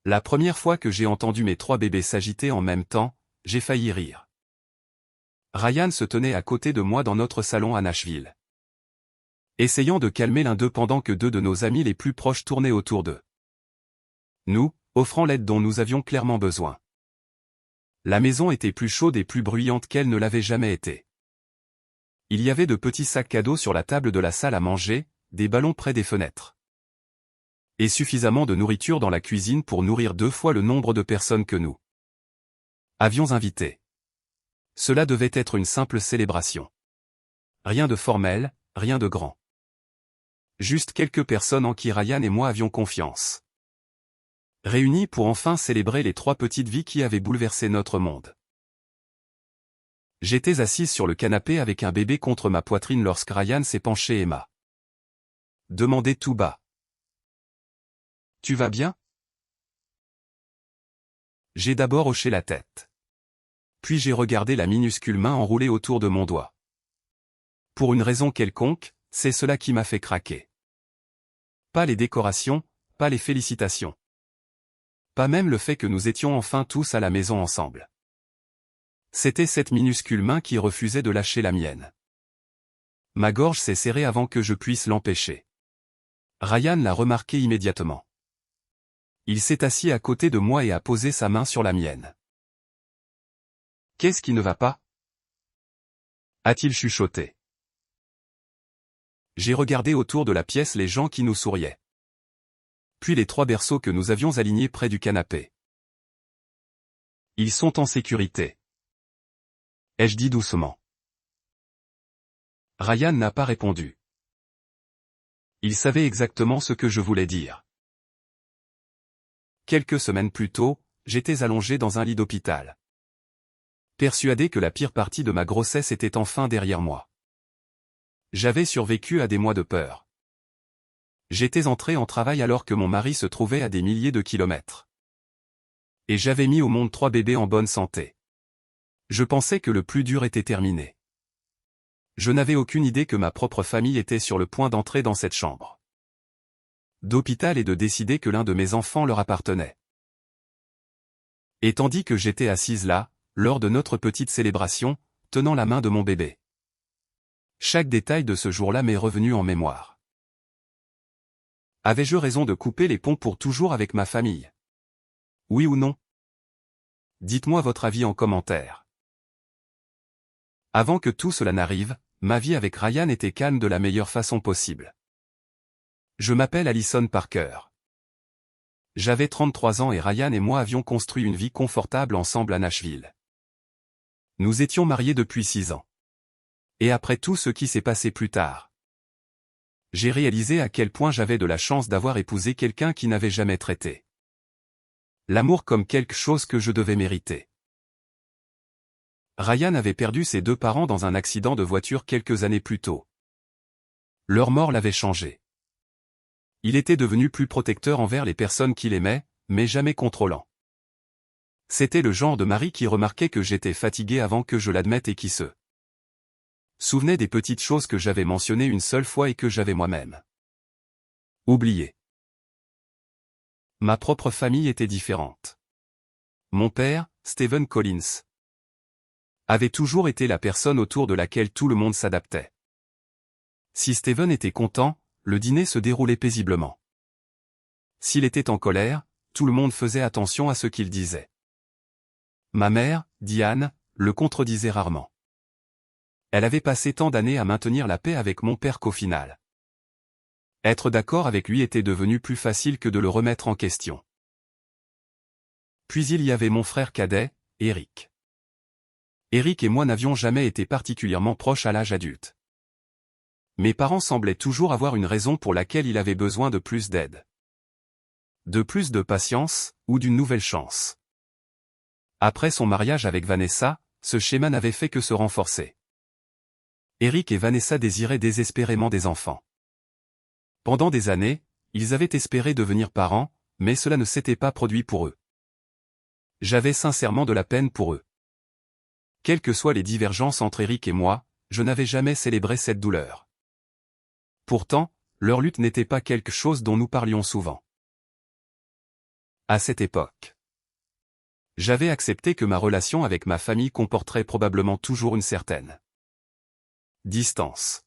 La première fois que j'ai entendu mes 3 bébés s'agiter en même temps, j'ai failli rire. Ryan se tenait à côté de moi dans notre salon à Nashville, essayant de calmer l'un d'eux pendant que 2 de nos amis les plus proches tournaient autour d'eux. Nous, offrant l'aide dont nous avions clairement besoin. La maison était plus chaude et plus bruyante qu'elle ne l'avait jamais été. Il y avait de petits sacs cadeaux sur la table de la salle à manger, des ballons près des fenêtres. Et suffisamment de nourriture dans la cuisine pour nourrir 2 fois le nombre de personnes que nous avions invitées. Cela devait être une simple célébration. Rien de formel, rien de grand. Juste quelques personnes en qui Ryan et moi avions confiance. Réunis pour enfin célébrer les 3 petites vies qui avaient bouleversé notre monde. J'étais assise sur le canapé avec un bébé contre ma poitrine lorsque Ryan s'est penché et m'a demandé tout bas. « Tu vas bien ?» J'ai d'abord hoché la tête. Puis j'ai regardé la minuscule main enroulée autour de mon doigt. Pour une raison quelconque, c'est cela qui m'a fait craquer. Pas les décorations, pas les félicitations. Pas même le fait que nous étions enfin tous à la maison ensemble. C'était cette minuscule main qui refusait de lâcher la mienne. Ma gorge s'est serrée avant que je puisse l'empêcher. Ryan l'a remarqué immédiatement. Il s'est assis à côté de moi et a posé sa main sur la mienne. « Qu'est-ce qui ne va pas ?» a-t-il chuchoté. J'ai regardé autour de la pièce les gens qui nous souriaient. Puis les 3 berceaux que nous avions alignés près du canapé. « Ils sont en sécurité. » ai-je dit doucement. Ryan n'a pas répondu. Il savait exactement ce que je voulais dire. Quelques semaines plus tôt, j'étais allongé dans un lit d'hôpital. Persuadé que la pire partie de ma grossesse était enfin derrière moi. J'avais survécu à des mois de peur. J'étais entré en travail alors que mon mari se trouvait à des milliers de kilomètres. Et j'avais mis au monde 3 bébés en bonne santé. Je pensais que le plus dur était terminé. Je n'avais aucune idée que ma propre famille était sur le point d'entrer dans cette chambre d'hôpital et de décider que l'un de mes enfants leur appartenait. Et tandis que j'étais assise là, lors de notre petite célébration, tenant la main de mon bébé. Chaque détail de ce jour-là m'est revenu en mémoire. Avais-je raison de couper les ponts pour toujours avec ma famille? Oui ou non? Dites-moi votre avis en commentaire. Avant que tout cela n'arrive, ma vie avec Ryan était calme de la meilleure façon possible. Je m'appelle Allison Parker. J'avais 33 ans et Ryan et moi avions construit une vie confortable ensemble à Nashville. Nous étions mariés depuis 6 ans. Et après tout ce qui s'est passé plus tard, j'ai réalisé à quel point j'avais de la chance d'avoir épousé quelqu'un qui n'avait jamais traité l'amour comme quelque chose que je devais mériter. Ryan avait perdu ses 2 parents dans un accident de voiture quelques années plus tôt. Leur mort l'avait changé. Il était devenu plus protecteur envers les personnes qu'il aimait, mais jamais contrôlant. C'était le genre de mari qui remarquait que j'étais fatigué avant que je l'admette et qui se souvenait des petites choses que j'avais mentionnées une seule fois et que j'avais moi-même oubliées. Ma propre famille était différente. Mon père, Stephen Collins, avait toujours été la personne autour de laquelle tout le monde s'adaptait. Si Stephen était content, le dîner se déroulait paisiblement. S'il était en colère, tout le monde faisait attention à ce qu'il disait. Ma mère, Diane, le contredisait rarement. Elle avait passé tant d'années à maintenir la paix avec mon père qu'au final, être d'accord avec lui était devenu plus facile que de le remettre en question. Puis il y avait mon frère cadet, Eric. Eric et moi n'avions jamais été particulièrement proches à l'âge adulte. Mes parents semblaient toujours avoir une raison pour laquelle il avait besoin de plus d'aide. De plus de patience, ou d'une nouvelle chance. Après son mariage avec Vanessa, ce schéma n'avait fait que se renforcer. Eric et Vanessa désiraient désespérément des enfants. Pendant des années, ils avaient espéré devenir parents, mais cela ne s'était pas produit pour eux. J'avais sincèrement de la peine pour eux. Quelles que soient les divergences entre Eric et moi, je n'avais jamais célébré cette douleur. Pourtant, leur lutte n'était pas quelque chose dont nous parlions souvent. À cette époque, j'avais accepté que ma relation avec ma famille comporterait probablement toujours une certaine distance.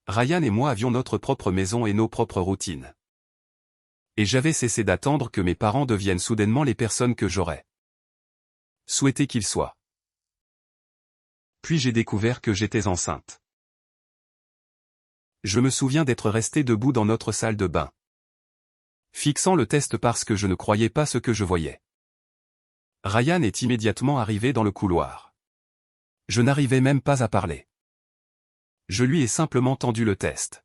Ryan et moi avions notre propre maison et nos propres routines. Et j'avais cessé d'attendre que mes parents deviennent soudainement les personnes que j'aurais souhaité qu'ils soient. Puis j'ai découvert que j'étais enceinte. Je me souviens d'être resté debout dans notre salle de bain, fixant le test parce que je ne croyais pas ce que je voyais. Ryan est immédiatement arrivé dans le couloir. Je n'arrivais même pas à parler. Je lui ai simplement tendu le test.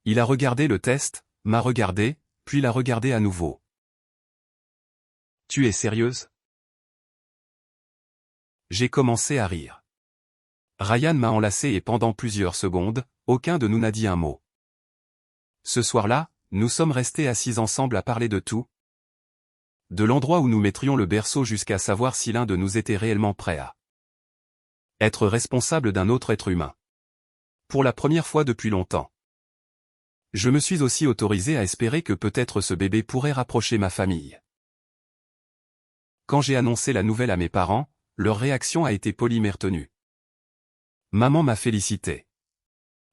Il a regardé le test, m'a regardé, puis l'a regardé à nouveau. Tu es sérieuse? J'ai commencé à rire. Ryan m'a enlacé et pendant plusieurs secondes, aucun de nous n'a dit un mot. Ce soir-là, nous sommes restés assis ensemble à parler de tout. De l'endroit où nous mettrions le berceau jusqu'à savoir si l'un de nous était réellement prêt à être responsable d'un autre être humain. Pour la première fois depuis longtemps. Je me suis aussi autorisé à espérer que peut-être ce bébé pourrait rapprocher ma famille. Quand j'ai annoncé la nouvelle à mes parents, leur réaction a été polie mais retenue. Maman m'a félicité.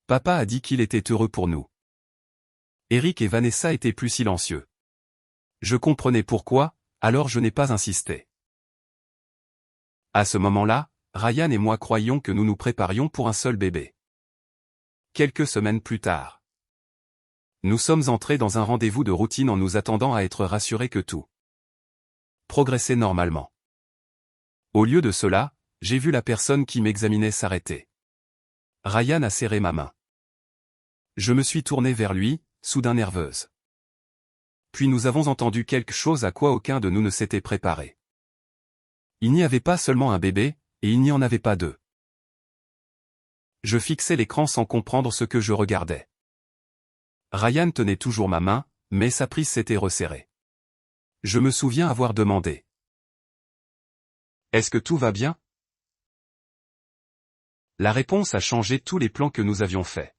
Papa a dit qu'il était heureux pour nous. Eric et Vanessa étaient plus silencieux. Je comprenais pourquoi, alors je n'ai pas insisté. À ce moment-là, Ryan et moi croyions que nous nous préparions pour un seul bébé. Quelques semaines plus tard, nous sommes entrés dans un rendez-vous de routine en nous attendant à être rassurés que tout progressait normalement. Au lieu de cela, j'ai vu la personne qui m'examinait s'arrêter. Ryan a serré ma main. Je me suis tourné vers lui, soudain nerveuse. Puis nous avons entendu quelque chose à quoi aucun de nous ne s'était préparé. Il n'y avait pas seulement un bébé, et il n'y en avait pas deux. Je fixais l'écran sans comprendre ce que je regardais. Ryan tenait toujours ma main, mais sa prise s'était resserrée. Je me souviens avoir demandé. Est-ce que tout va bien? La réponse a changé tous les plans que nous avions faits.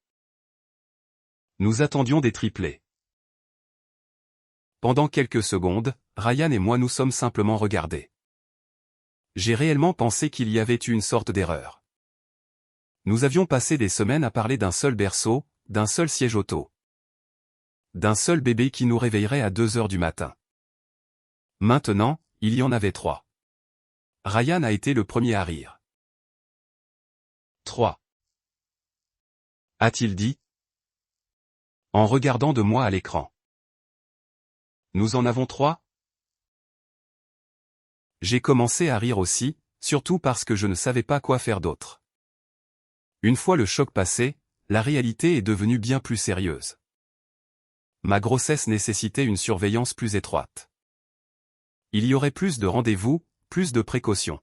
Nous attendions des triplés. Pendant quelques secondes, Ryan et moi nous sommes simplement regardés. J'ai réellement pensé qu'il y avait eu une sorte d'erreur. Nous avions passé des semaines à parler d'un seul berceau, d'un seul siège auto. D'un seul bébé qui nous réveillerait à 2 heures du matin. Maintenant, il y en avait 3. Ryan a été le premier à rire. 3. A-t-il dit? En regardant de moi à l'écran. Nous en avons 3? J'ai commencé à rire aussi, surtout parce que je ne savais pas quoi faire d'autre. Une fois le choc passé, la réalité est devenue bien plus sérieuse. Ma grossesse nécessitait une surveillance plus étroite. Il y aurait plus de rendez-vous, plus de précautions.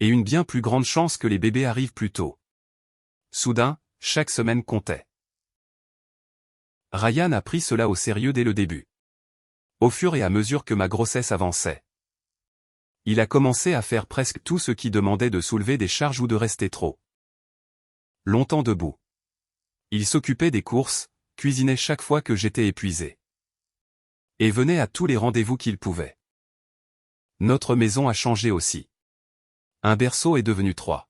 Et une bien plus grande chance que les bébés arrivent plus tôt. Soudain, chaque semaine comptait. Ryan a pris cela au sérieux dès le début. Au fur et à mesure que ma grossesse avançait. Il a commencé à faire presque tout ce qui demandait de soulever des charges ou de rester trop longtemps debout. Il s'occupait des courses, cuisinait chaque fois que j'étais épuisé. Et venait à tous les rendez-vous qu'il pouvait. Notre maison a changé aussi. Un berceau est devenu 3.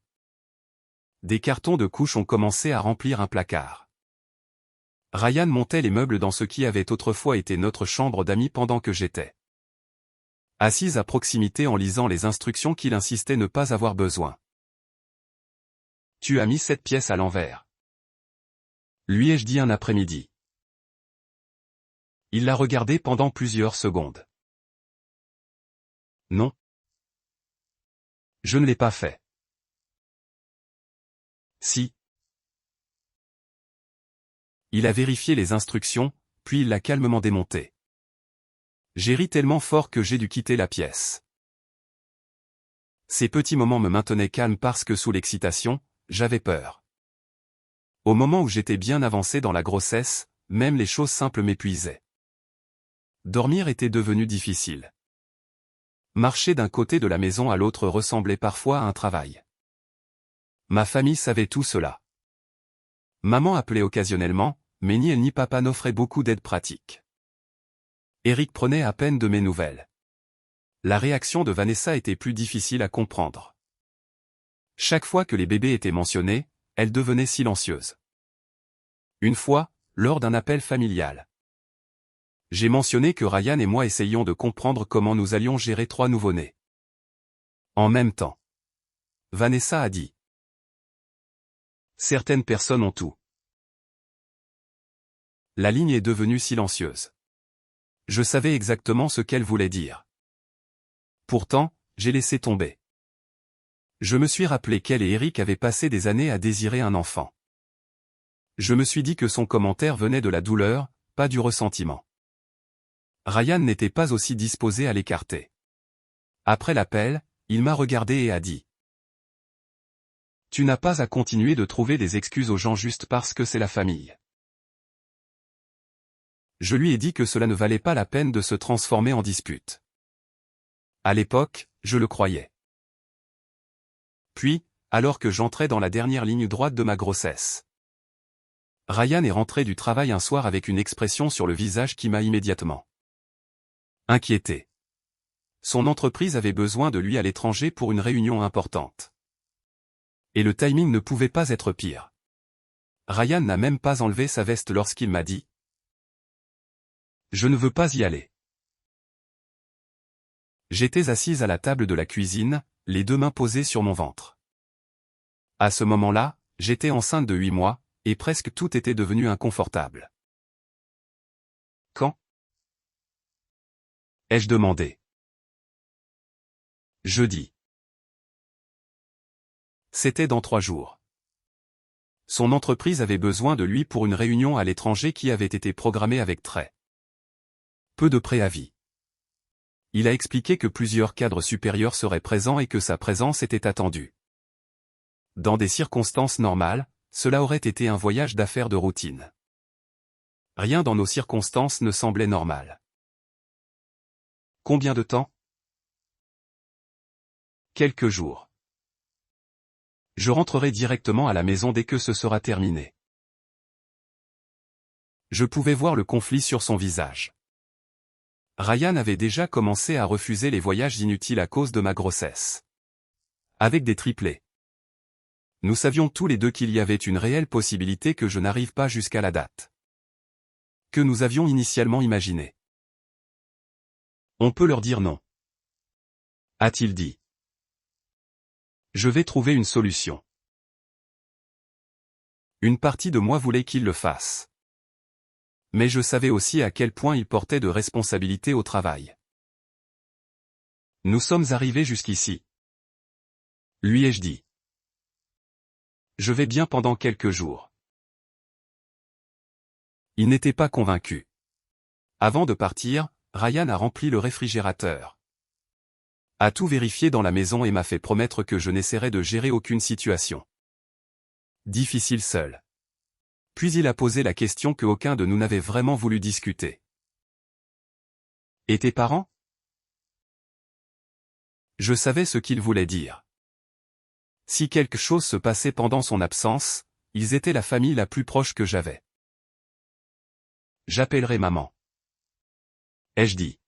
Des cartons de couches ont commencé à remplir un placard. Ryan montait les meubles dans ce qui avait autrefois été notre chambre d'amis pendant que j'étais assise à proximité en lisant les instructions qu'il insistait ne pas avoir besoin. Tu as mis cette pièce à l'envers. Lui ai-je dit un après-midi. Il l'a regardé pendant plusieurs secondes. Non. Je ne l'ai pas fait. Si. Il a vérifié les instructions, puis il l'a calmement démonté. J'ai ri tellement fort que j'ai dû quitter la pièce. Ces petits moments me maintenaient calme parce que sous l'excitation, j'avais peur. Au moment où j'étais bien avancé dans la grossesse, même les choses simples m'épuisaient. Dormir était devenu difficile. Marcher d'un côté de la maison à l'autre ressemblait parfois à un travail. Ma famille savait tout cela. Maman appelait occasionnellement, mais ni elle ni papa n'offraient beaucoup d'aide pratique. Eric prenait à peine de mes nouvelles. La réaction de Vanessa était plus difficile à comprendre. Chaque fois que les bébés étaient mentionnés, elle devenait silencieuse. Une fois, lors d'un appel familial, j'ai mentionné que Ryan et moi essayions de comprendre comment nous allions gérer 3 nouveau-nés. En même temps, Vanessa a dit: certaines personnes ont tout. La ligne est devenue silencieuse. Je savais exactement ce qu'elle voulait dire. Pourtant, j'ai laissé tomber. Je me suis rappelé qu'elle et Eric avaient passé des années à désirer un enfant. Je me suis dit que son commentaire venait de la douleur, pas du ressentiment. Ryan n'était pas aussi disposé à l'écarter. Après l'appel, il m'a regardé et a dit: tu n'as pas à continuer de trouver des excuses aux gens juste parce que c'est la famille. Je lui ai dit que cela ne valait pas la peine de se transformer en dispute. À l'époque, je le croyais. Puis, alors que j'entrais dans la dernière ligne droite de ma grossesse, Ryan est rentré du travail un soir avec une expression sur le visage qui m'a immédiatement inquiété. Son entreprise avait besoin de lui à l'étranger pour une réunion importante. Et le timing ne pouvait pas être pire. Ryan n'a même pas enlevé sa veste lorsqu'il m'a dit: je ne veux pas y aller. J'étais assise à la table de la cuisine, les 2 mains posées sur mon ventre. À ce moment-là, j'étais enceinte de 8 mois, et presque tout était devenu inconfortable. Quand? Ai-je demandé. Jeudi. C'était dans 3 jours. Son entreprise avait besoin de lui pour une réunion à l'étranger qui avait été programmée avec très peu de préavis. Il a expliqué que plusieurs cadres supérieurs seraient présents et que sa présence était attendue. Dans des circonstances normales, cela aurait été un voyage d'affaires de routine. Rien dans nos circonstances ne semblait normal. Combien de temps? Quelques jours. Je rentrerai directement à la maison dès que ce sera terminé. Je pouvais voir le conflit sur son visage. Ryan avait déjà commencé à refuser les voyages inutiles à cause de ma grossesse. Avec des triplés. Nous savions tous les deux qu'il y avait une réelle possibilité que je n'arrive pas jusqu'à la date que nous avions initialement imaginée. On peut leur dire non, a-t-il dit. Je vais trouver une solution. Une partie de moi voulait qu'il le fasse. Mais je savais aussi à quel point il portait de responsabilités au travail. Nous sommes arrivés jusqu'ici, lui ai-je dit. Je vais bien pendant quelques jours. Il n'était pas convaincu. Avant de partir, Ryan a rempli le réfrigérateur, a tout vérifié dans la maison et m'a fait promettre que je n'essaierai de gérer aucune situation difficile seul. Puis il a posé la question que aucun de nous n'avait vraiment voulu discuter. Et tes parents? Je savais ce qu'il voulait dire. Si quelque chose se passait pendant son absence, ils étaient la famille la plus proche que j'avais. J'appellerai maman, ai-je dit.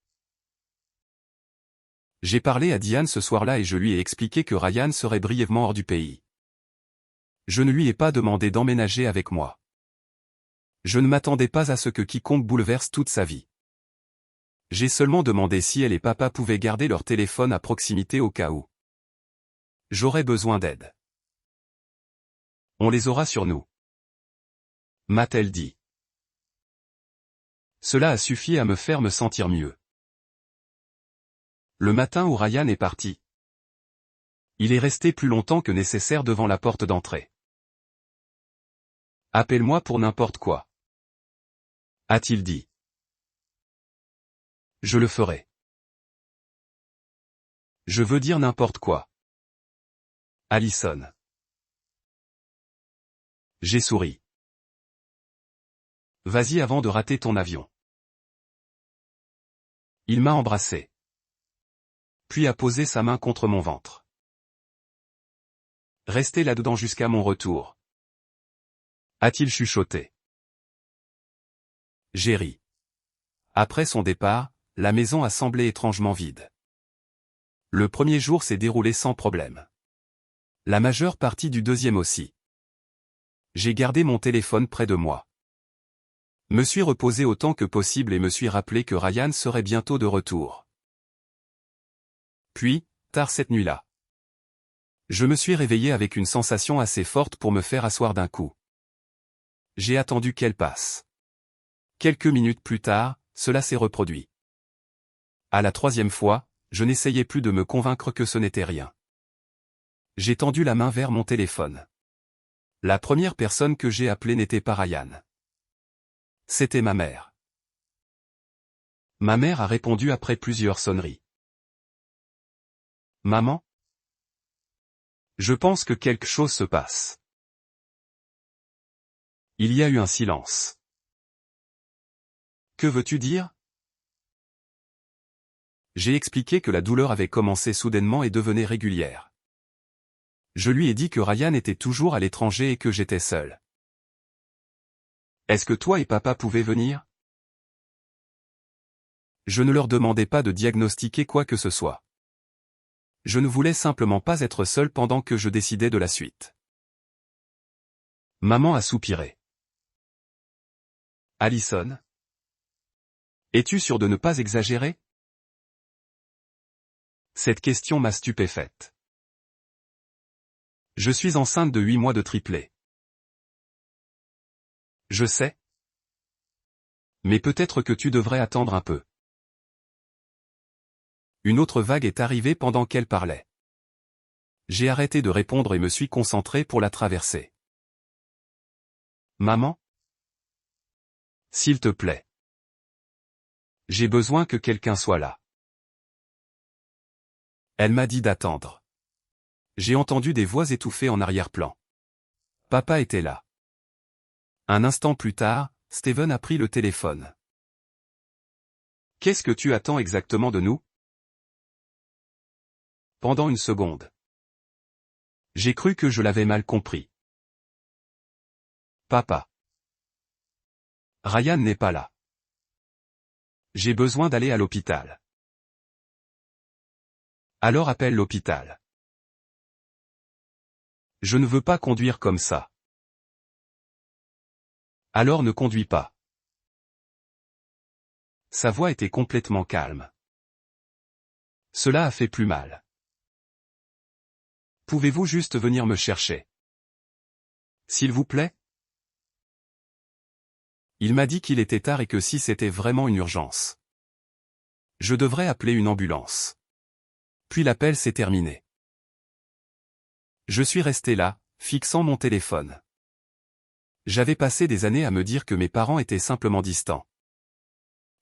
J'ai parlé à Diane ce soir-là et je lui ai expliqué que Ryan serait brièvement hors du pays. Je ne lui ai pas demandé d'emménager avec moi. Je ne m'attendais pas à ce que quiconque bouleverse toute sa vie. J'ai seulement demandé si elle et papa pouvaient garder leur téléphone à proximité au cas où j'aurais besoin d'aide. On les aura sur nous, m'a-t-elle dit. Cela a suffi à me faire me sentir mieux. Le matin où Ryan est parti, il est resté plus longtemps que nécessaire devant la porte d'entrée. Appelle-moi pour n'importe quoi, a-t-il dit. Je le ferai. Je veux dire n'importe quoi. Allison. J'ai souri. Vas-y avant de rater ton avion. Il m'a embrassé. Puis a posé sa main contre mon ventre. Restez là-dedans jusqu'à mon retour, a-t-il chuchoté. J'ai ri. Après son départ, la maison a semblé étrangement vide. Le premier jour s'est déroulé sans problème. La majeure partie du deuxième aussi. J'ai gardé mon téléphone près de moi. Me suis reposé autant que possible et me suis rappelé que Ryan serait bientôt de retour. Puis, tard cette nuit-là, je me suis réveillé avec une sensation assez forte pour me faire asseoir d'un coup. J'ai attendu qu'elle passe. Quelques minutes plus tard, cela s'est reproduit. À la troisième fois, je n'essayais plus de me convaincre que ce n'était rien. J'ai tendu la main vers mon téléphone. La première personne que j'ai appelée n'était pas Ryan. C'était ma mère. Ma mère a répondu après plusieurs sonneries. Maman? Je pense que quelque chose se passe. Il y a eu un silence. Que veux-tu dire? J'ai expliqué que la douleur avait commencé soudainement et devenait régulière. Je lui ai dit que Ryan était toujours à l'étranger et que j'étais seul. Est-ce que toi et papa pouvaient venir? Je ne leur demandais pas de diagnostiquer quoi que ce soit. Je ne voulais simplement pas être seul pendant que je décidais de la suite. Maman a soupiré. Allison? Es-tu sûr de ne pas exagérer? Cette question m'a stupéfaite. Je suis enceinte de 8 mois de triplé. Je sais. Mais peut-être que tu devrais attendre un peu. Une autre vague est arrivée pendant qu'elle parlait. J'ai arrêté de répondre et me suis concentré pour la traverser. Maman? S'il te plaît. J'ai besoin que quelqu'un soit là. Elle m'a dit d'attendre. J'ai entendu des voix étouffées en arrière-plan. Papa était là. Un instant plus tard, Steven a pris le téléphone. Qu'est-ce que tu attends exactement de nous? Pendant une seconde. J'ai cru que je l'avais mal compris. Papa. Ryan n'est pas là. J'ai besoin d'aller à l'hôpital. Alors appelle l'hôpital. Je ne veux pas conduire comme ça. Alors ne conduis pas. Sa voix était complètement calme. Cela a fait plus mal. Pouvez-vous juste venir me chercher? S'il vous plaît? Il m'a dit qu'il était tard et que si c'était vraiment une urgence, je devrais appeler une ambulance. Puis l'appel s'est terminé. Je suis resté là, fixant mon téléphone. J'avais passé des années à me dire que mes parents étaient simplement distants.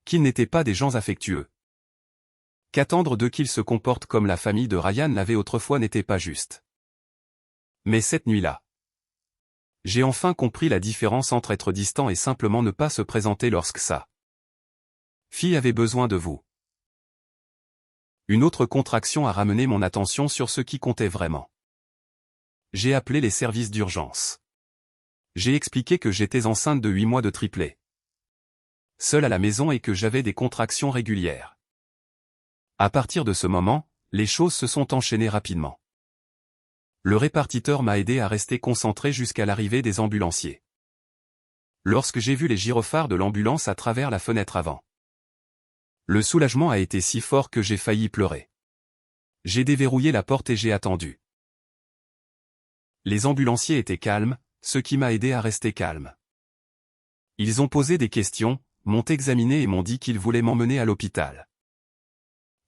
Qu'ils n'étaient pas des gens affectueux. Qu'attendre d'eux qu'ils se comportent comme la famille de Ryan l'avait autrefois n'était pas juste. Mais cette nuit-là, j'ai enfin compris la différence entre être distant et simplement ne pas se présenter lorsque sa fille avait besoin de vous. Une autre contraction a ramené mon attention sur ce qui comptait vraiment. J'ai appelé les services d'urgence. J'ai expliqué que j'étais enceinte de 8 mois de triplé. Seule à la maison et que j'avais des contractions régulières. À partir de ce moment, les choses se sont enchaînées rapidement. Le répartiteur m'a aidé à rester concentré jusqu'à l'arrivée des ambulanciers. Lorsque j'ai vu les gyrophares de l'ambulance à travers la fenêtre avant, le soulagement a été si fort que j'ai failli pleurer. J'ai déverrouillé la porte et j'ai attendu. Les ambulanciers étaient calmes, ce qui m'a aidé à rester calme. Ils ont posé des questions, m'ont examiné et m'ont dit qu'ils voulaient m'emmener à l'hôpital.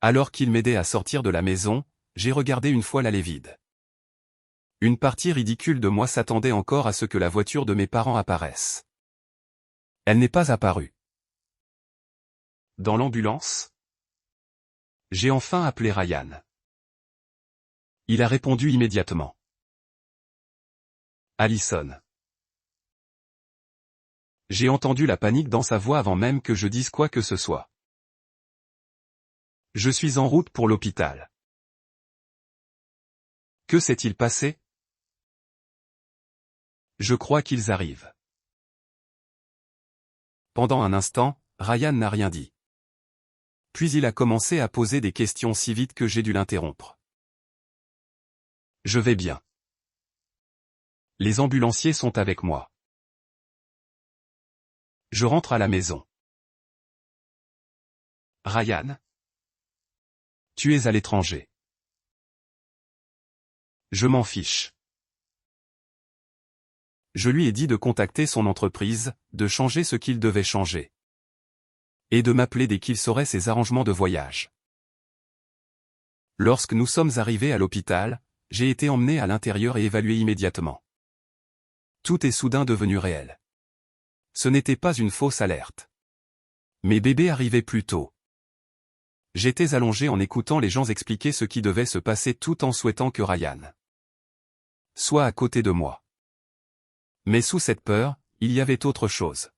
Alors qu'ils m'aidaient à sortir de la maison, j'ai regardé une fois l'allée vide. Une partie ridicule de moi s'attendait encore à ce que la voiture de mes parents apparaisse. Elle n'est pas apparue. Dans l'ambulance, j'ai enfin appelé Ryan. Il a répondu immédiatement. Allison. J'ai entendu la panique dans sa voix avant même que je dise quoi que ce soit. Je suis en route pour l'hôpital. Que s'est-il passé? Je crois qu'ils arrivent. Pendant un instant, Ryan n'a rien dit. Puis il a commencé à poser des questions si vite que j'ai dû l'interrompre. Je vais bien. Les ambulanciers sont avec moi. Je rentre à la maison. Ryan? Tu es à l'étranger. Je m'en fiche. Je lui ai dit de contacter son entreprise, de changer ce qu'il devait changer. Et de m'appeler dès qu'il saurait ses arrangements de voyage. Lorsque nous sommes arrivés à l'hôpital, j'ai été emmené à l'intérieur et évalué immédiatement. Tout est soudain devenu réel. Ce n'était pas une fausse alerte. Mes bébés arrivaient plus tôt. J'étais allongé en écoutant les gens expliquer ce qui devait se passer tout en souhaitant que Ryan soit à côté de moi. Mais sous cette peur, il y avait autre chose.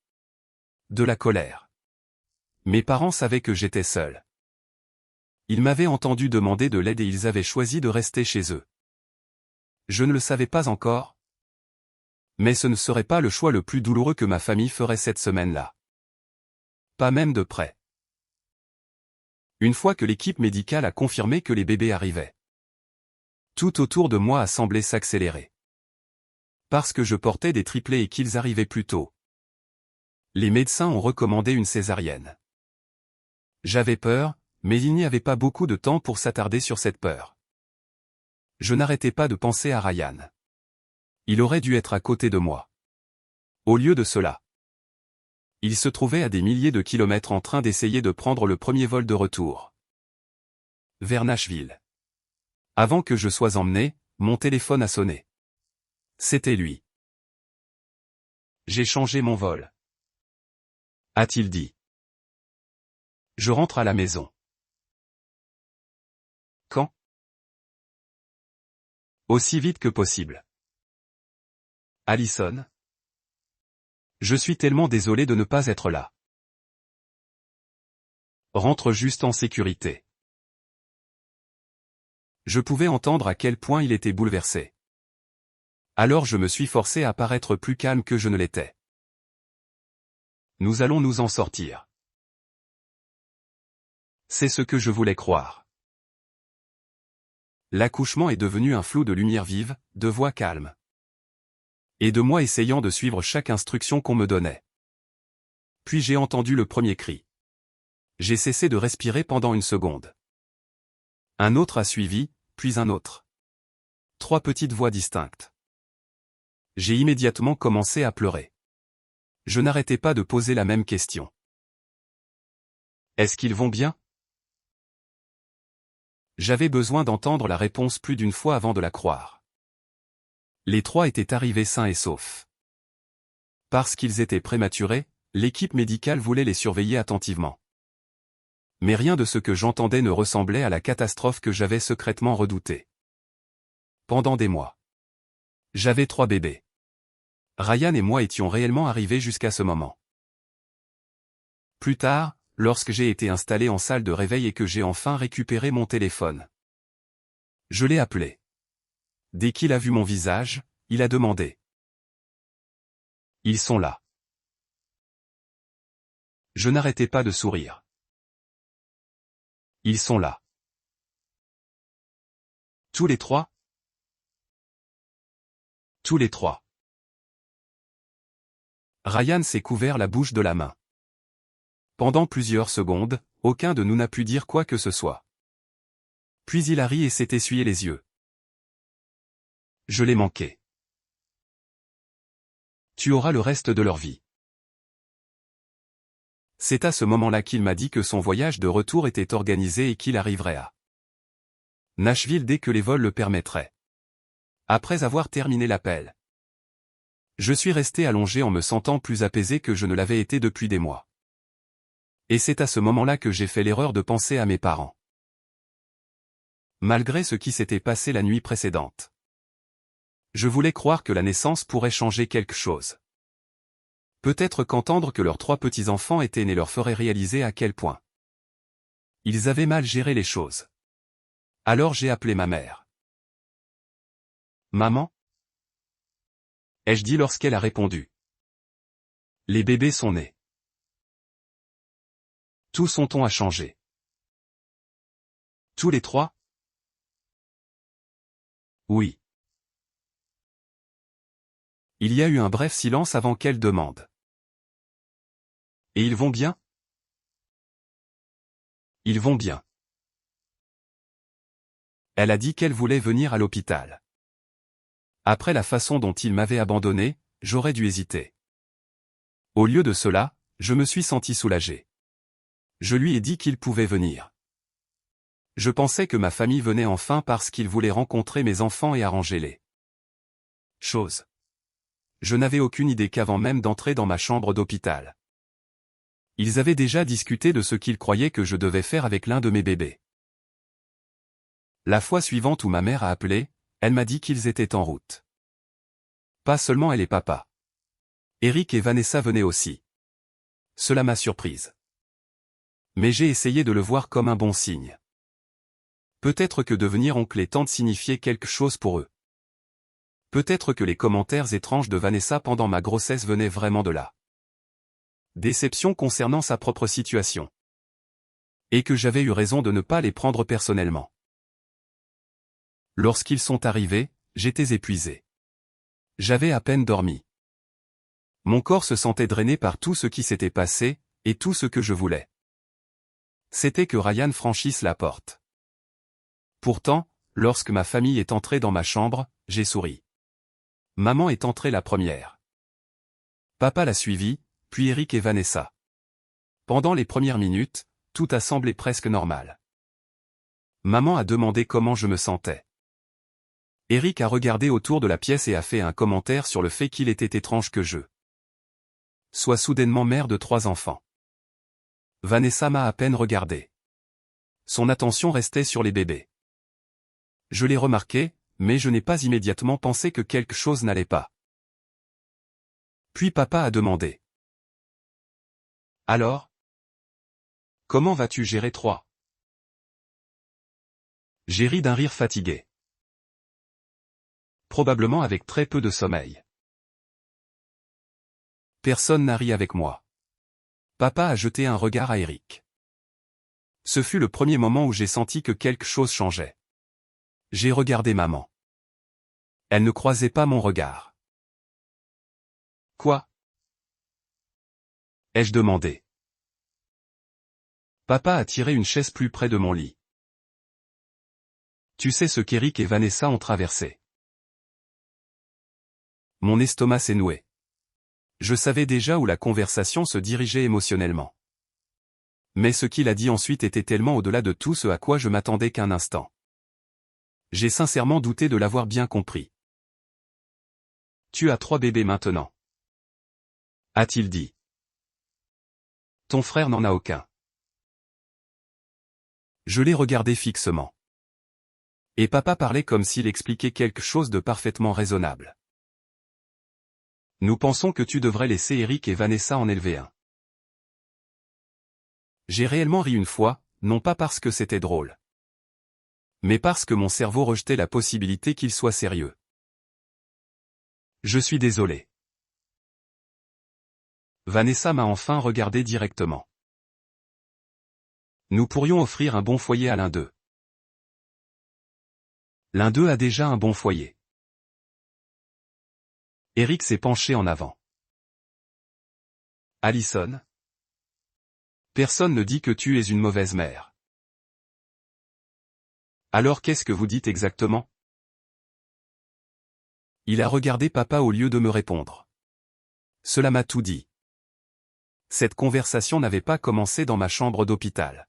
De la colère. Mes parents savaient que j'étais seul. Ils m'avaient entendu demander de l'aide et ils avaient choisi de rester chez eux. Je ne le savais pas encore. Mais ce ne serait pas le choix le plus douloureux que ma famille ferait cette semaine-là. Pas même de près. Une fois que l'équipe médicale a confirmé que les bébés arrivaient, tout autour de moi a semblé s'accélérer. Parce que je portais des triplés et qu'ils arrivaient plus tôt. Les médecins ont recommandé une césarienne. J'avais peur, mais il n'y avait pas beaucoup de temps pour s'attarder sur cette peur. Je n'arrêtais pas de penser à Ryan. Il aurait dû être à côté de moi. Au lieu de cela, il se trouvait à des milliers de kilomètres en train d'essayer de prendre le premier vol de retour. Vers Nashville. Avant que je sois emmené, mon téléphone a sonné. C'était lui. J'ai changé mon vol. A-t-il dit. Je rentre à la maison. Quand? Aussi vite que possible. Allison? Je suis tellement désolé de ne pas être là. Rentre juste en sécurité. Je pouvais entendre à quel point il était bouleversé. Alors je me suis forcé à paraître plus calme que je ne l'étais. Nous allons nous en sortir. C'est ce que je voulais croire. L'accouchement est devenu un flou de lumière vive, de voix calme. Et de moi essayant de suivre chaque instruction qu'on me donnait. Puis j'ai entendu le premier cri. J'ai cessé de respirer pendant une seconde. Un autre a suivi, puis un autre. 3 petites voix distinctes. J'ai immédiatement commencé à pleurer. Je n'arrêtais pas de poser la même question. Est-ce qu'ils vont bien? J'avais besoin d'entendre la réponse plus d'une fois avant de la croire. Les 3 étaient arrivés sains et saufs. Parce qu'ils étaient prématurés, l'équipe médicale voulait les surveiller attentivement. Mais rien de ce que j'entendais ne ressemblait à la catastrophe que j'avais secrètement redoutée. Pendant des mois. J'avais 3 bébés. Ryan et moi étions réellement arrivés jusqu'à ce moment. Plus tard, lorsque j'ai été installé en salle de réveil et que j'ai enfin récupéré mon téléphone. Je l'ai appelé. Dès qu'il a vu mon visage, il a demandé. Ils sont là. Je n'arrêtais pas de sourire. Ils sont là. Tous les 3? Tous les 3. Ryan s'est couvert la bouche de la main. Pendant plusieurs secondes, aucun de nous n'a pu dire quoi que ce soit. Puis il a ri et s'est essuyé les yeux. Je l'ai manqué. Tu auras le reste de leur vie. C'est à ce moment-là qu'il m'a dit que son voyage de retour était organisé et qu'il arriverait à Nashville dès que les vols le permettraient. Après avoir terminé l'appel, je suis resté allongé en me sentant plus apaisé que je ne l'avais été depuis des mois. Et c'est à ce moment-là que j'ai fait l'erreur de penser à mes parents. Malgré ce qui s'était passé la nuit précédente. Je voulais croire que la naissance pourrait changer quelque chose. Peut-être qu'entendre que leurs 3 petits-enfants étaient nés leur ferait réaliser à quel point ils avaient mal géré les choses. Alors j'ai appelé ma mère. Maman? Ai-je dit lorsqu'elle a répondu. Les bébés sont nés. Tout son ton a changé. Tous les trois? Oui. Il y a eu un bref silence avant qu'elle demande. Et ils vont bien? Ils vont bien. Elle a dit qu'elle voulait venir à l'hôpital. Après la façon dont il m'avait abandonné, j'aurais dû hésiter. Au lieu de cela, je me suis senti soulagé. Je lui ai dit qu'il pouvait venir. Je pensais que ma famille venait enfin parce qu'ils voulaient rencontrer mes enfants et arranger les choses. Je n'avais aucune idée qu'avant même d'entrer dans ma chambre d'hôpital. Ils avaient déjà discuté de ce qu'ils croyaient que je devais faire avec l'un de mes bébés. La fois suivante où ma mère a appelé, elle m'a dit qu'ils étaient en route. Pas seulement elle et papa. Eric et Vanessa venaient aussi. Cela m'a surprise. Mais j'ai essayé de le voir comme un bon signe. Peut-être que devenir oncle et tante signifiait quelque chose pour eux. Peut-être que les commentaires étranges de Vanessa pendant ma grossesse venaient vraiment de là. Déception concernant sa propre situation. Et que j'avais eu raison de ne pas les prendre personnellement. Lorsqu'ils sont arrivés, j'étais épuisé. J'avais à peine dormi. Mon corps se sentait drainé par tout ce qui s'était passé, et tout ce que je voulais. C'était que Ryan franchisse la porte. Pourtant, lorsque ma famille est entrée dans ma chambre, j'ai souri. Maman est entrée la première. Papa l'a suivi, puis Eric et Vanessa. Pendant les premières minutes, tout a semblé presque normal. Maman a demandé comment je me sentais. Eric a regardé autour de la pièce et a fait un commentaire sur le fait qu'il était étrange que je sois soudainement mère de 3 enfants. Vanessa m'a à peine regardé. Son attention restait sur les bébés. Je l'ai remarqué, mais je n'ai pas immédiatement pensé que quelque chose n'allait pas. Puis papa a demandé. Alors? Comment vas-tu gérer 3? J'ai ri d'un rire fatigué. Probablement avec très peu de sommeil. Personne n'a ri avec moi. Papa a jeté un regard à Eric. Ce fut le premier moment où j'ai senti que quelque chose changeait. J'ai regardé maman. Elle ne croisait pas mon regard. Quoi? Ai-je demandé. Papa a tiré une chaise plus près de mon lit. Tu sais ce qu'Eric et Vanessa ont traversé. Mon estomac s'est noué. Je savais déjà où la conversation se dirigeait émotionnellement. Mais ce qu'il a dit ensuite était tellement au-delà de tout ce à quoi je m'attendais qu'un instant. J'ai sincèrement douté de l'avoir bien compris. Tu as 3 bébés maintenant. A-t-il dit. Ton frère n'en a aucun. Je l'ai regardé fixement. Et papa parlait comme s'il expliquait quelque chose de parfaitement raisonnable. Nous pensons que tu devrais laisser Eric et Vanessa en élever un. J'ai réellement ri une fois, non pas parce que c'était drôle. Mais parce que mon cerveau rejetait la possibilité qu'il soit sérieux. Je suis désolé. Vanessa m'a enfin regardé directement. Nous pourrions offrir un bon foyer à l'un d'eux. L'un d'eux a déjà un bon foyer. Eric s'est penché en avant. Allison? Personne ne dit que tu es une mauvaise mère. Alors qu'est-ce que vous dites exactement? Il a regardé papa au lieu de me répondre. Cela m'a tout dit. Cette conversation n'avait pas commencé dans ma chambre d'hôpital.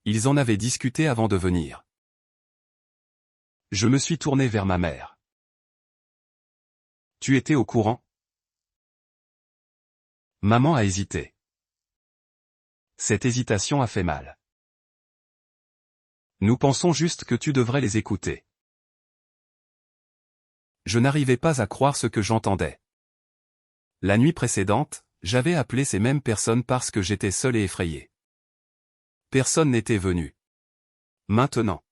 Ils en avaient discuté avant de venir. Je me suis tourné vers ma mère. Tu étais au courant? Maman a hésité. Cette hésitation a fait mal. Nous pensons juste que tu devrais les écouter. Je n'arrivais pas à croire ce que j'entendais. La nuit précédente, j'avais appelé ces mêmes personnes parce que j'étais seul et effrayé. Personne n'était venu. Maintenant.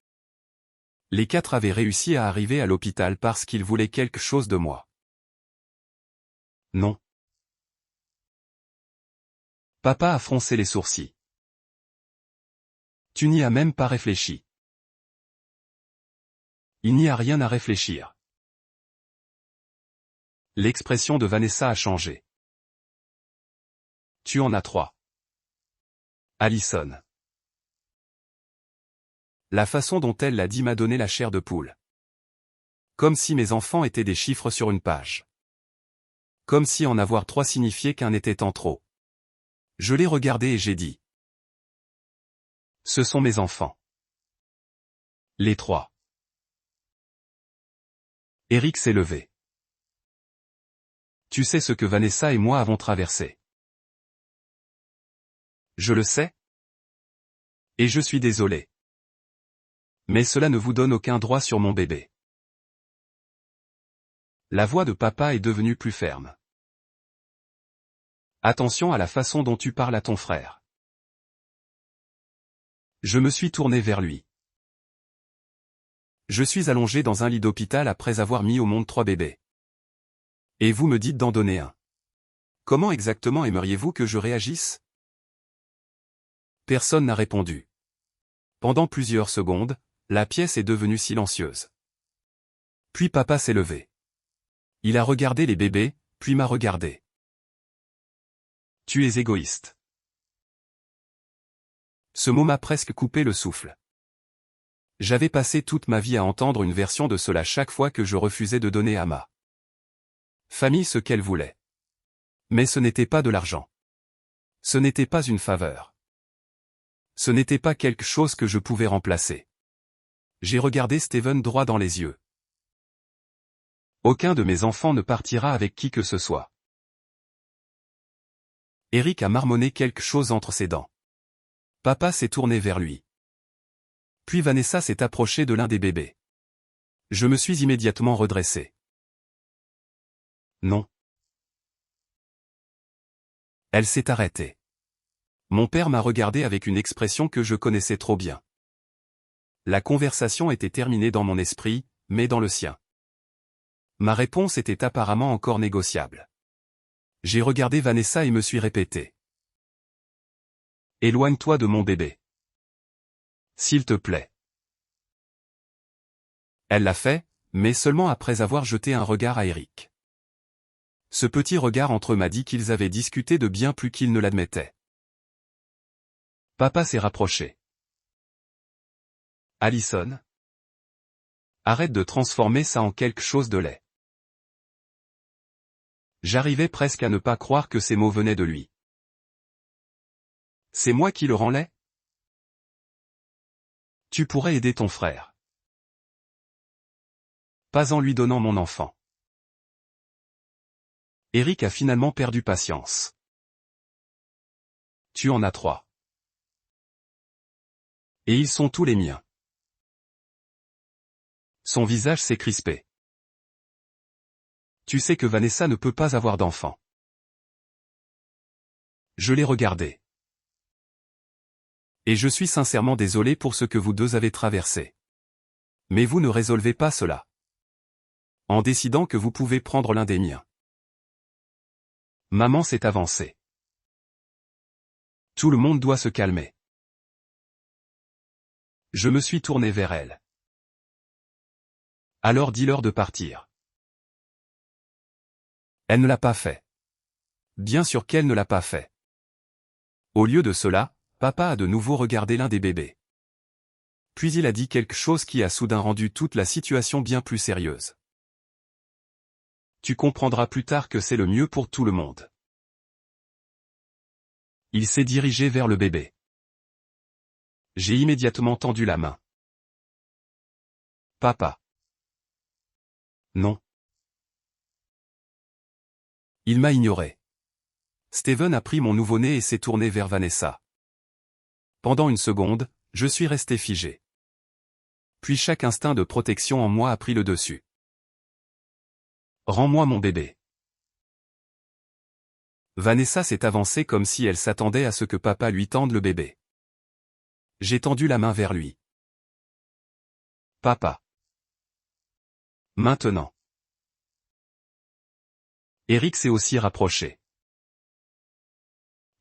Les 4 avaient réussi à arriver à l'hôpital parce qu'ils voulaient quelque chose de moi. Non. Papa a froncé les sourcils. Tu n'y as même pas réfléchi. Il n'y a rien à réfléchir. L'expression de Vanessa a changé. Tu en as 3. Allison. La façon dont elle l'a dit m'a donné la chair de poule. Comme si mes enfants étaient des chiffres sur une page. Comme si en avoir 3 signifiait qu'un était en trop. Je l'ai regardé et j'ai dit. Ce sont mes enfants. Les 3. Eric s'est levé. Tu sais ce que Vanessa et moi avons traversé. Je le sais. Et je suis désolé. Mais cela ne vous donne aucun droit sur mon bébé. La voix de papa est devenue plus ferme. Attention à la façon dont tu parles à ton frère. Je me suis tourné vers lui. Je suis allongé dans un lit d'hôpital après avoir mis au monde 3 bébés. Et vous me dites d'en donner un. Comment exactement aimeriez-vous que je réagisse? Personne n'a répondu. Pendant plusieurs secondes, la pièce est devenue silencieuse. Puis papa s'est levé. Il a regardé les bébés, puis m'a regardé. Tu es égoïste. Ce mot m'a presque coupé le souffle. J'avais passé toute ma vie à entendre une version de cela chaque fois que je refusais de donner à ma famille ce qu'elle voulait. Mais ce n'était pas de l'argent. Ce n'était pas une faveur. Ce n'était pas quelque chose que je pouvais remplacer. J'ai regardé Steven droit dans les yeux. Aucun de mes enfants ne partira avec qui que ce soit. Eric a marmonné quelque chose entre ses dents. Papa s'est tourné vers lui. Puis Vanessa s'est approchée de l'un des bébés. Je me suis immédiatement redressé. Non. Elle s'est arrêtée. Mon père m'a regardé avec une expression que je connaissais trop bien. La conversation était terminée dans mon esprit, mais dans le sien. Ma réponse était apparemment encore négociable. J'ai regardé Vanessa et me suis répété. Éloigne-toi de mon bébé. S'il te plaît. Elle l'a fait, mais seulement après avoir jeté un regard à Eric. Ce petit regard entre eux m'a dit qu'ils avaient discuté de bien plus qu'ils ne l'admettaient. Papa s'est rapproché. Allison. Arrête de transformer ça en quelque chose de laid. J'arrivais presque à ne pas croire que ces mots venaient de lui. C'est moi qui le rends laid? Tu pourrais aider ton frère. Pas en lui donnant mon enfant. Eric a finalement perdu patience. Tu en as 3. Et ils sont tous les miens. Son visage s'est crispé. Tu sais que Vanessa ne peut pas avoir d'enfant. Je l'ai regardé. Et je suis sincèrement désolé pour ce que vous deux avez traversé. Mais vous ne résolvez pas cela. En décidant que vous pouvez prendre l'un des miens. Maman s'est avancée. Tout le monde doit se calmer. Je me suis tourné vers elle. Alors dis-leur de partir. Elle ne l'a pas fait. Bien sûr qu'elle ne l'a pas fait. Au lieu de cela, papa a de nouveau regardé l'un des bébés. Puis il a dit quelque chose qui a soudain rendu toute la situation bien plus sérieuse. Tu comprendras plus tard que c'est le mieux pour tout le monde. Il s'est dirigé vers le bébé. J'ai immédiatement tendu la main. Papa. Non. Il m'a ignoré. Steven a pris mon nouveau-né et s'est tourné vers Vanessa. Pendant une seconde, je suis resté figé. Puis chaque instinct de protection en moi a pris le dessus. Rends-moi mon bébé. Vanessa s'est avancée comme si elle s'attendait à ce que papa lui tende le bébé. J'ai tendu la main vers lui. Papa. Maintenant. Eric s'est aussi rapproché.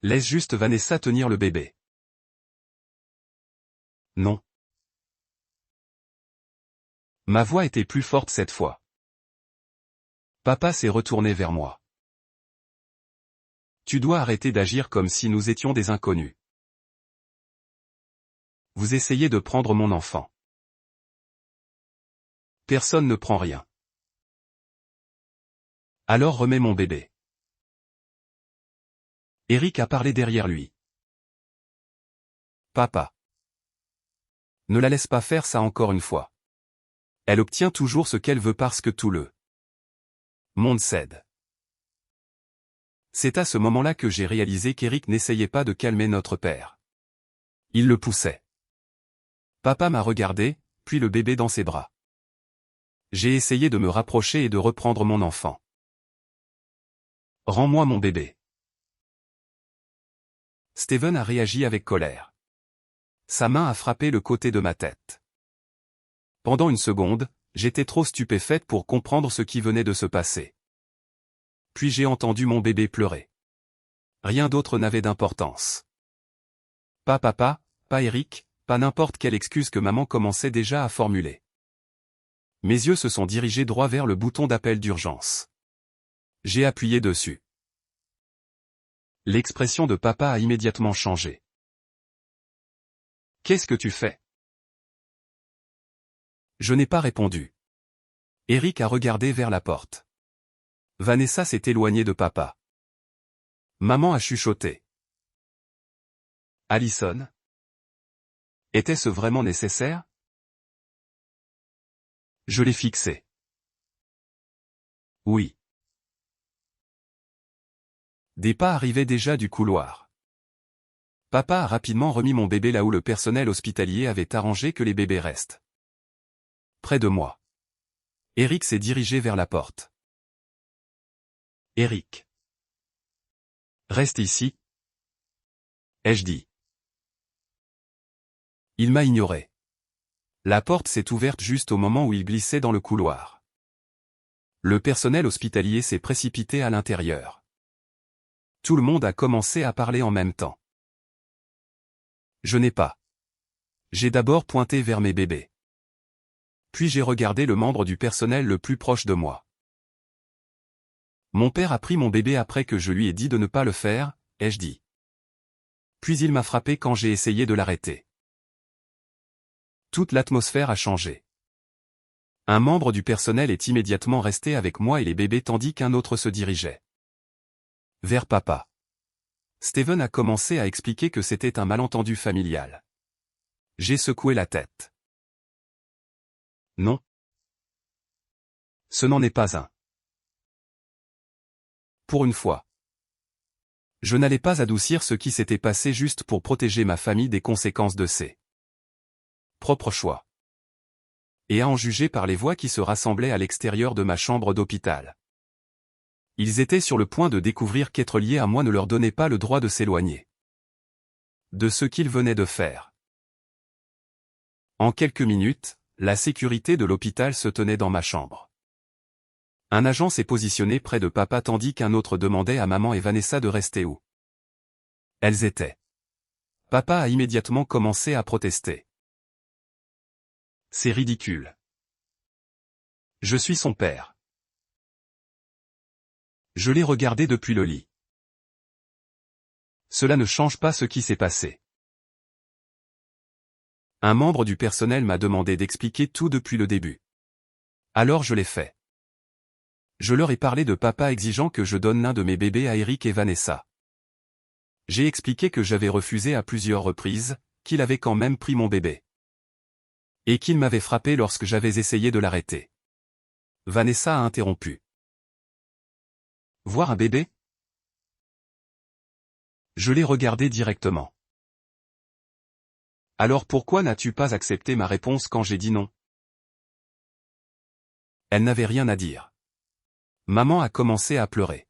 Laisse juste Vanessa tenir le bébé. Non. Ma voix était plus forte cette fois. Papa s'est retourné vers moi. Tu dois arrêter d'agir comme si nous étions des inconnus. Vous essayez de prendre mon enfant. Personne ne prend rien. Alors remets mon bébé. Eric a parlé derrière lui. Papa. Ne la laisse pas faire ça encore une fois. Elle obtient toujours ce qu'elle veut parce que tout le monde cède. C'est à ce moment-là que j'ai réalisé qu'Eric n'essayait pas de calmer notre père. Il le poussait. Papa m'a regardé, puis le bébé dans ses bras. J'ai essayé de me rapprocher et de reprendre mon enfant. Rends-moi mon bébé. Steven a réagi avec colère. Sa main a frappé le côté de ma tête. Pendant une seconde, j'étais trop stupéfaite pour comprendre ce qui venait de se passer. Puis j'ai entendu mon bébé pleurer. Rien d'autre n'avait d'importance. Pas papa, pas Eric, pas n'importe quelle excuse que maman commençait déjà à formuler. Mes yeux se sont dirigés droit vers le bouton d'appel d'urgence. J'ai appuyé dessus. L'expression de papa a immédiatement changé. Qu'est-ce que tu fais? Je n'ai pas répondu. Eric a regardé vers la porte. Vanessa s'est éloignée de papa. Maman a chuchoté. Allison? Était-ce vraiment nécessaire? Je l'ai fixé. Oui. Des pas arrivaient déjà du couloir. Papa a rapidement remis mon bébé là où le personnel hospitalier avait arrangé que les bébés restent. Près de moi. Eric s'est dirigé vers la porte. Eric. Reste ici. Ai-je dit. Il m'a ignoré. La porte s'est ouverte juste au moment où il glissait dans le couloir. Le personnel hospitalier s'est précipité à l'intérieur. Tout le monde a commencé à parler en même temps. Je n'ai pas. J'ai d'abord pointé vers mes bébés. Puis j'ai regardé le membre du personnel le plus proche de moi. Mon père a pris mon bébé après que je lui ai dit de ne pas le faire, ai-je dit. Puis il m'a frappé quand j'ai essayé de l'arrêter. Toute l'atmosphère a changé. Un membre du personnel est immédiatement resté avec moi et les bébés tandis qu'un autre se dirigeait vers papa. Steven a commencé à expliquer que c'était un malentendu familial. J'ai secoué la tête. Non. Ce n'en est pas un. Pour une fois. Je n'allais pas adoucir ce qui s'était passé juste pour protéger ma famille des conséquences de ses propres choix. Et à en juger par les voix qui se rassemblaient à l'extérieur de ma chambre d'hôpital. Ils étaient sur le point de découvrir qu'être liés à moi ne leur donnait pas le droit de s'éloigner de ce qu'ils venaient de faire. En quelques minutes, la sécurité de l'hôpital se tenait dans ma chambre. Un agent s'est positionné près de papa tandis qu'un autre demandait à maman et Vanessa de rester où elles étaient. Papa a immédiatement commencé à protester. C'est ridicule. Je suis son père. Je l'ai regardé depuis le lit. Cela ne change pas ce qui s'est passé. Un membre du personnel m'a demandé d'expliquer tout depuis le début. Alors je l'ai fait. Je leur ai parlé de papa exigeant que je donne l'un de mes bébés à Eric et Vanessa. J'ai expliqué que j'avais refusé à plusieurs reprises, qu'il avait quand même pris mon bébé. Et qu'il m'avait frappé lorsque j'avais essayé de l'arrêter. Vanessa a interrompu. Voir un bébé? Je l'ai regardé directement. Alors pourquoi n'as-tu pas accepté ma réponse quand j'ai dit non? Elle n'avait rien à dire. Maman a commencé à pleurer.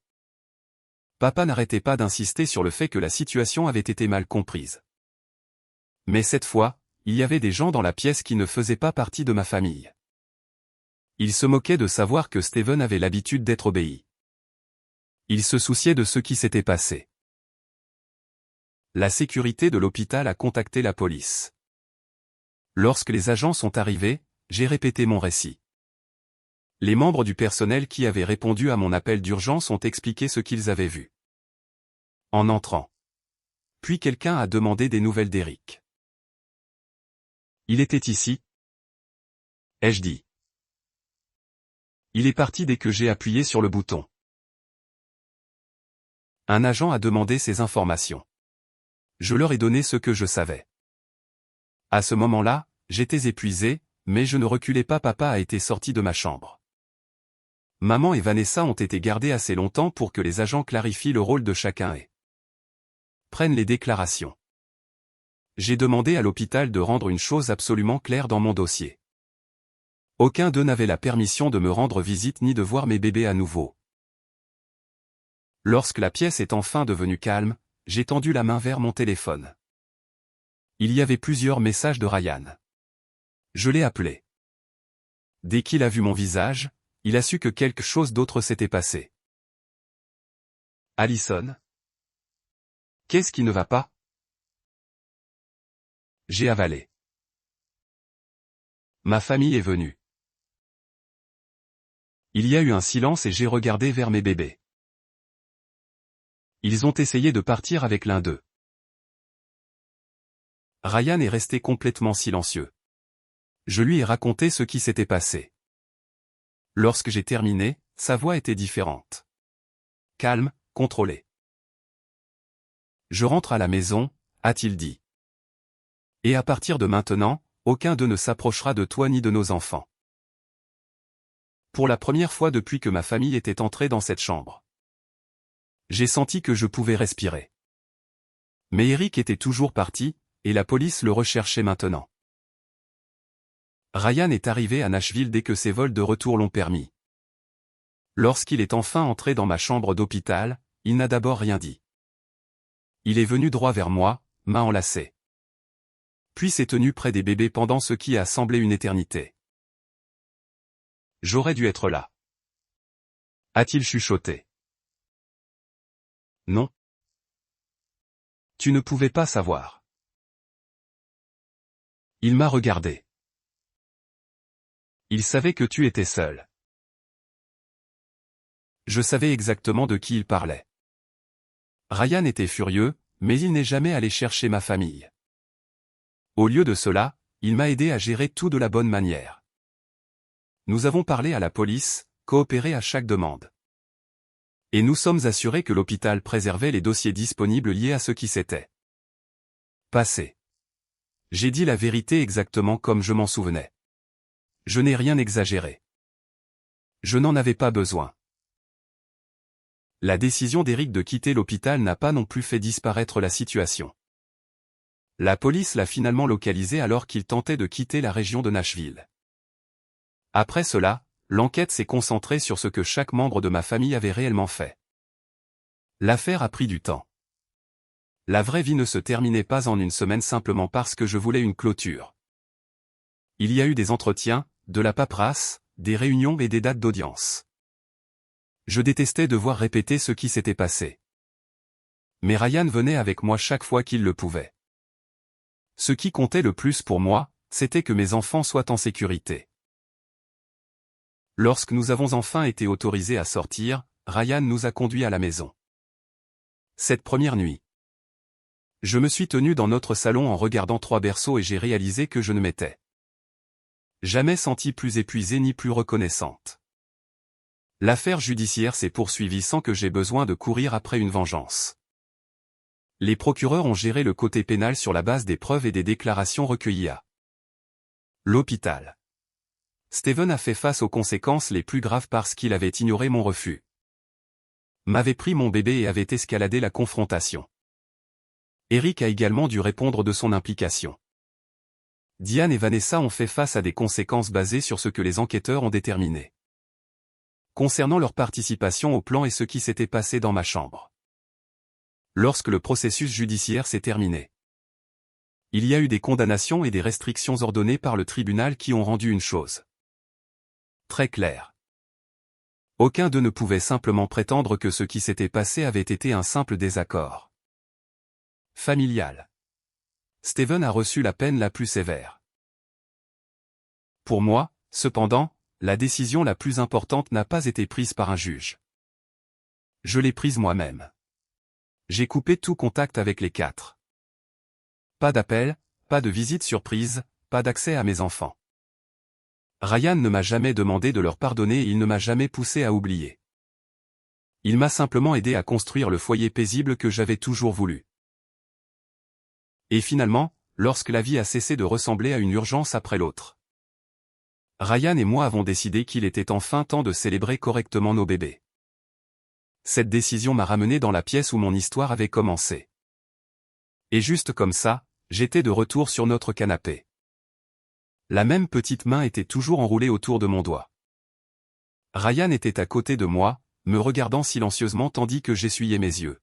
Papa n'arrêtait pas d'insister sur le fait que la situation avait été mal comprise. Mais cette fois, il y avait des gens dans la pièce qui ne faisaient pas partie de ma famille. Ils se moquaient de savoir que Steven avait l'habitude d'être obéi. Ils se souciaient de ce qui s'était passé. La sécurité de l'hôpital a contacté la police. Lorsque les agents sont arrivés, j'ai répété mon récit. Les membres du personnel qui avaient répondu à mon appel d'urgence ont expliqué ce qu'ils avaient vu. En entrant. Puis quelqu'un a demandé des nouvelles d'Eric. Il était ici? Ai-je dit. Il est parti dès que j'ai appuyé sur le bouton. Un agent a demandé ces informations. Je leur ai donné ce que je savais. À ce moment-là, j'étais épuisé, mais je ne reculais pas. Papa a été sorti de ma chambre. Maman et Vanessa ont été gardées assez longtemps pour que les agents clarifient le rôle de chacun et prennent les déclarations. J'ai demandé à l'hôpital de rendre une chose absolument claire dans mon dossier. Aucun d'eux n'avait la permission de me rendre visite ni de voir mes bébés à nouveau. Lorsque la pièce est enfin devenue calme, j'ai tendu la main vers mon téléphone. Il y avait plusieurs messages de Ryan. Je l'ai appelé. Dès qu'il a vu mon visage, il a su que quelque chose d'autre s'était passé. Allison? Qu'est-ce qui ne va pas? J'ai avalé. Ma famille est venue. Il y a eu un silence et j'ai regardé vers mes bébés. Ils ont essayé de partir avec l'un d'eux. Ryan est resté complètement silencieux. Je lui ai raconté ce qui s'était passé. Lorsque j'ai terminé, sa voix était différente. Calme, contrôlée. Je rentre à la maison, a-t-il dit. Et à partir de maintenant, aucun d'eux ne s'approchera de toi ni de nos enfants. Pour la première fois depuis que ma famille était entrée dans cette chambre. J'ai senti que je pouvais respirer. Mais Eric était toujours parti, et la police le recherchait maintenant. Ryan est arrivé à Nashville dès que ses vols de retour l'ont permis. Lorsqu'il est enfin entré dans ma chambre d'hôpital, il n'a d'abord rien dit. Il est venu droit vers moi, main enlacée. Puis s'est tenu près des bébés pendant ce qui a semblé une éternité. J'aurais dû être là. A-t-il chuchoté? Non. Tu ne pouvais pas savoir. Il m'a regardé. Il savait que tu étais seul. Je savais exactement de qui il parlait. Ryan était furieux, mais il n'est jamais allé chercher ma famille. Au lieu de cela, il m'a aidé à gérer tout de la bonne manière. Nous avons parlé à la police, coopéré à chaque demande. Et nous sommes assurés que l'hôpital préservait les dossiers disponibles liés à ce qui s'était passé. J'ai dit la vérité exactement comme je m'en souvenais. Je n'ai rien exagéré. Je n'en avais pas besoin. La décision d'Eric de quitter l'hôpital n'a pas non plus fait disparaître la situation. La police l'a finalement localisé alors qu'il tentait de quitter la région de Nashville. Après cela, l'enquête s'est concentrée sur ce que chaque membre de ma famille avait réellement fait. L'affaire a pris du temps. La vraie vie ne se terminait pas en une semaine simplement parce que je voulais une clôture. Il y a eu des entretiens, de la paperasse, des réunions et des dates d'audience. Je détestais devoir répéter ce qui s'était passé. Mais Ryan venait avec moi chaque fois qu'il le pouvait. Ce qui comptait le plus pour moi, c'était que mes enfants soient en sécurité. Lorsque nous avons enfin été autorisés à sortir, Ryan nous a conduits à la maison. Cette première nuit, je me suis tenu dans notre salon en regardant 3 berceaux et j'ai réalisé que je ne m'étais jamais sentie plus épuisée ni plus reconnaissante. L'affaire judiciaire s'est poursuivie sans que j'aie besoin de courir après une vengeance. Les procureurs ont géré le côté pénal sur la base des preuves et des déclarations recueillies à l'hôpital. Steven a fait face aux conséquences les plus graves parce qu'il avait ignoré mon refus. M'avait pris mon bébé et avait escaladé la confrontation. Eric a également dû répondre de son implication. Diane et Vanessa ont fait face à des conséquences basées sur ce que les enquêteurs ont déterminé. Concernant leur participation au plan et ce qui s'était passé dans ma chambre. Lorsque le processus judiciaire s'est terminé. Il y a eu des condamnations et des restrictions ordonnées par le tribunal qui ont rendu une chose très claire. Aucun d'eux ne pouvait simplement prétendre que ce qui s'était passé avait été un simple désaccord familial. Steven a reçu la peine la plus sévère. Pour moi, cependant, la décision la plus importante n'a pas été prise par un juge. Je l'ai prise moi-même. J'ai coupé tout contact avec les 4. Pas d'appel, pas de visite surprise, pas d'accès à mes enfants. Ryan ne m'a jamais demandé de leur pardonner et il ne m'a jamais poussé à oublier. Il m'a simplement aidé à construire le foyer paisible que j'avais toujours voulu. Et finalement, lorsque la vie a cessé de ressembler à une urgence après l'autre, Ryan et moi avons décidé qu'il était enfin temps de célébrer correctement nos bébés. Cette décision m'a ramené dans la pièce où mon histoire avait commencé. Et juste comme ça, j'étais de retour sur notre canapé. La même petite main était toujours enroulée autour de mon doigt. Ryan était à côté de moi, me regardant silencieusement tandis que j'essuyais mes yeux.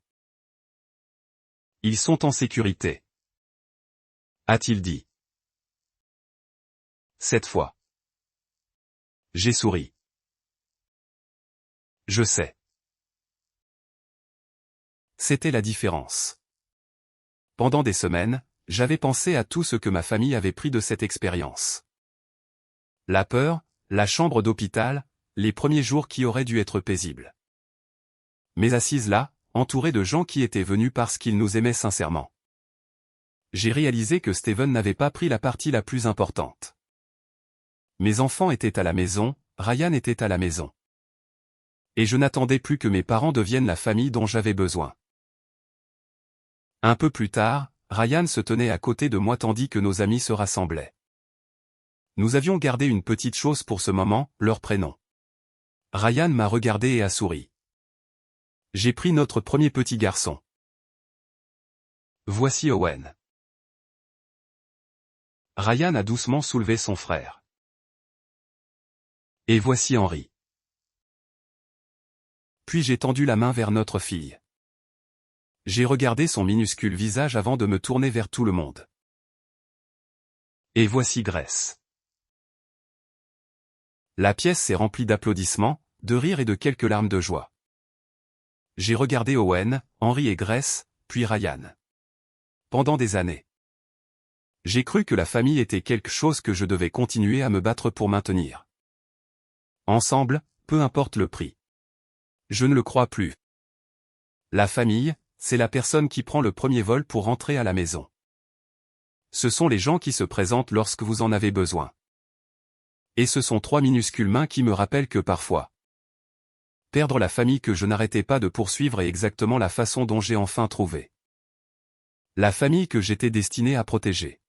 Ils sont en sécurité, a-t-il dit. Cette fois. J'ai souri. Je sais. C'était la différence. Pendant des semaines, j'avais pensé à tout ce que ma famille avait pris de cette expérience. La peur, la chambre d'hôpital, les premiers jours qui auraient dû être paisibles. Mais assise là, entourée de gens qui étaient venus parce qu'ils nous aimaient sincèrement. J'ai réalisé que Steven n'avait pas pris la partie la plus importante. Mes enfants étaient à la maison, Ryan était à la maison. Et je n'attendais plus que mes parents deviennent la famille dont j'avais besoin. Un peu plus tard, Ryan se tenait à côté de moi tandis que nos amis se rassemblaient. Nous avions gardé une petite chose pour ce moment, leur prénom. Ryan m'a regardé et a souri. J'ai pris notre premier petit garçon. Voici Owen. Ryan a doucement soulevé son frère. Et voici Henry. Puis j'ai tendu la main vers notre fille. J'ai regardé son minuscule visage avant de me tourner vers tout le monde. Et voici Grace. La pièce s'est remplie d'applaudissements, de rires et de quelques larmes de joie. J'ai regardé Owen, Henry et Grace, puis Ryan. Pendant des années. J'ai cru que la famille était quelque chose que je devais continuer à me battre pour maintenir. Ensemble, peu importe le prix. Je ne le crois plus. La famille, c'est la personne qui prend le premier vol pour rentrer à la maison. Ce sont les gens qui se présentent lorsque vous en avez besoin. Et ce sont 3 minuscules mains qui me rappellent que parfois, perdre la famille que je n'arrêtais pas de poursuivre est exactement la façon dont j'ai enfin trouvé. La famille que j'étais destiné à protéger.